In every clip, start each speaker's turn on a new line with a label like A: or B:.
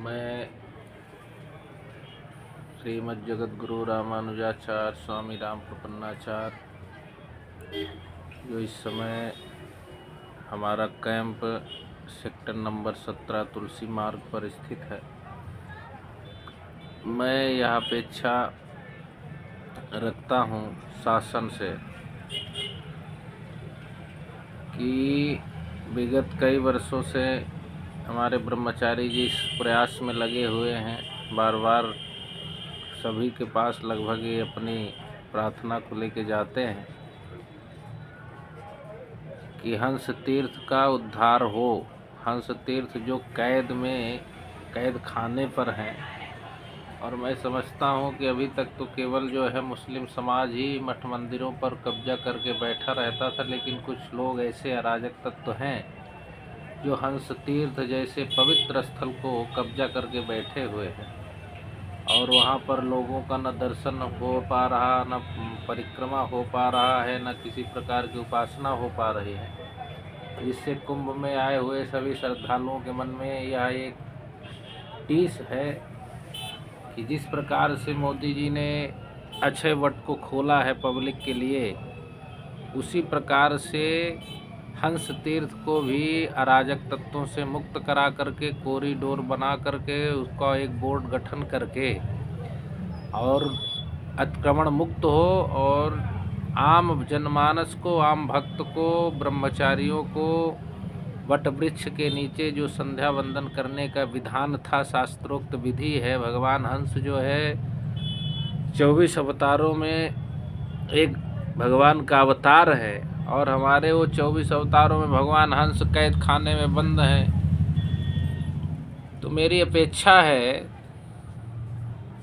A: मैं श्रीमद् जगत गुरु रामानुजाचार्य स्वामी राम प्रपन्नाचार्य जो इस समय हमारा कैंप सेक्टर नंबर 17 तुलसी मार्ग पर स्थित है, मैं यह अपेक्षा रखता हूँ शासन से कि विगत कई वर्षों से हमारे ब्रह्मचारी जी इस प्रयास में लगे हुए हैं। बार बार सभी के पास लगभग ये अपनी प्रार्थना को लेके जाते हैं कि हंस तीर्थ का उद्धार हो। हंस तीर्थ जो कैद खाने पर हैं, और मैं समझता हूँ कि अभी तक तो केवल जो है मुस्लिम समाज ही मठ मंदिरों पर कब्जा करके बैठा रहता था, लेकिन कुछ लोग ऐसे अराजक तत्व हैं जो हंस तीर्थ जैसे पवित्र स्थल को कब्जा करके बैठे हुए हैं, और वहाँ पर लोगों का न दर्शन हो पा रहा, न परिक्रमा हो पा रहा है, न किसी प्रकार की उपासना हो पा रही है, जिससे कुंभ में आए हुए सभी श्रद्धालुओं के मन में यह एक टीस है कि जिस प्रकार से मोदी जी ने अक्षय वट को खोला है पब्लिक के लिए, उसी प्रकार से हंस तीर्थ को भी अराजक तत्वों से मुक्त करा करके कॉरिडोर बना करके उसका एक बोर्ड गठन करके और अतिक्रमण मुक्त हो, और आम जनमानस को, आम भक्त को, ब्रह्मचारियों को वट वृक्ष के नीचे जो संध्या वंदन करने का विधान था, शास्त्रोक्त विधि है। भगवान हंस जो है 24 अवतारों में एक भगवान का अवतार है, और हमारे वो 24 अवतारों में भगवान हंस कैद खाने में बंद हैं। तो मेरी अपेक्षा है,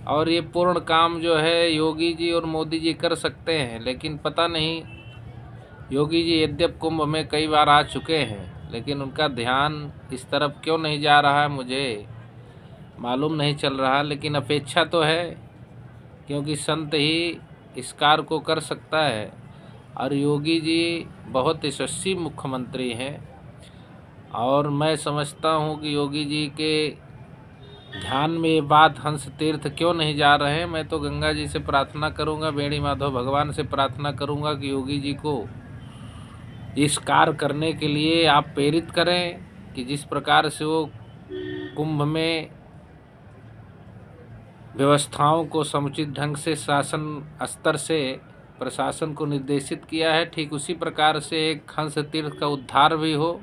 A: और ये पूर्ण काम जो है योगी जी और मोदी जी कर सकते हैं, लेकिन पता नहीं योगी जी यद्यप कुंभ में कई बार आ चुके हैं, लेकिन उनका ध्यान इस तरफ क्यों नहीं जा रहा है मुझे मालूम नहीं चल रहा। लेकिन अपेक्षा तो है, क्योंकि संत ही इस कार्य को कर सकता है, और योगी जी बहुत यशस्वी मुख्यमंत्री हैं, और मैं समझता हूँ कि योगी जी के ध्यान में ये बात हंस तीर्थ क्यों नहीं जा रहे हैं। मैं तो गंगा जी से प्रार्थना करूँगा, बेड़ी माधव भगवान से प्रार्थना करूँगा कि योगी जी को इस कार्य करने के लिए आप प्रेरित करें, कि जिस प्रकार से वो कुंभ में व्यवस्थाओं को समुचित ढंग से शासन स्तर से प्रशासन को निर्देशित किया है, ठीक उसी प्रकार से एक हंस तीर्थ का उद्धार भी हो।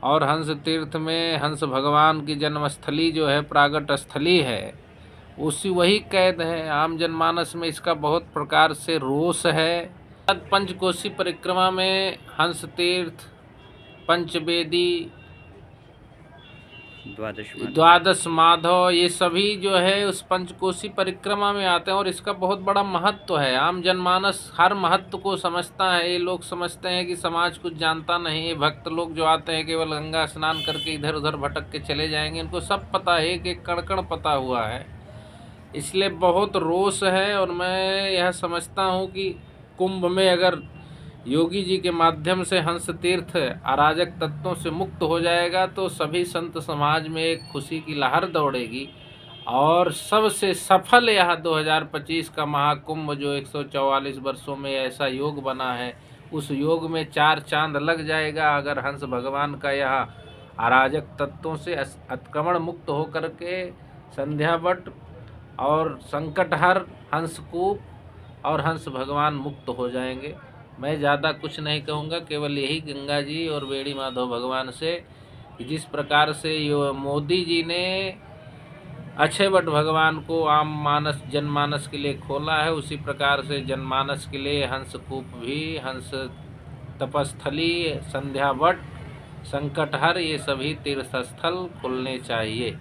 A: और हंस तीर्थ में हंस भगवान की जन्मस्थली जो है, प्रागट स्थली है, वही कैद है। आम जनमानस में इसका बहुत प्रकार से रोष है। पंचकोशी परिक्रमा में हंस तीर्थ, पंचवेदी, द्वादश माधव, ये सभी जो है उस पंचकोशी परिक्रमा में आते हैं, और इसका बहुत बड़ा महत्व है। आम जनमानस हर महत्व को समझता है। ये लोग समझते हैं कि समाज कुछ जानता नहीं है। भक्त लोग जो आते हैं केवल गंगा स्नान करके इधर उधर भटक के चले जाएंगे, इनको सब पता है, कि कण कण पता हुआ है। इसलिए बहुत रोष है, और मैं यह समझता हूँ कि कुंभ में अगर योगी जी के माध्यम से हंस तीर्थ अराजक तत्वों से मुक्त हो जाएगा, तो सभी संत समाज में एक खुशी की लहर दौड़ेगी, और सबसे सफल यह 2025 का महाकुंभ जो 144 वर्षों में ऐसा योग बना है, उस योग में 4 चांद लग जाएगा। अगर हंस भगवान का यह अराजक तत्वों से अतिक्रमण मुक्त होकर के संध्यावट और संकटहर हंसकूप और हंस भगवान मुक्त हो जाएंगे। मैं ज़्यादा कुछ नहीं कहूँगा, केवल यही गंगा जी और बेड़ी माधव भगवान से कि जिस प्रकार से मोदी जी ने अक्षय वट भगवान को आम जनमानस के लिए खोला है, उसी प्रकार से जनमानस के लिए हंसकूप भी, हंस तपस्थली, संध्यावट, संकटहर, ये सभी तीर्थस्थल खुलने चाहिए।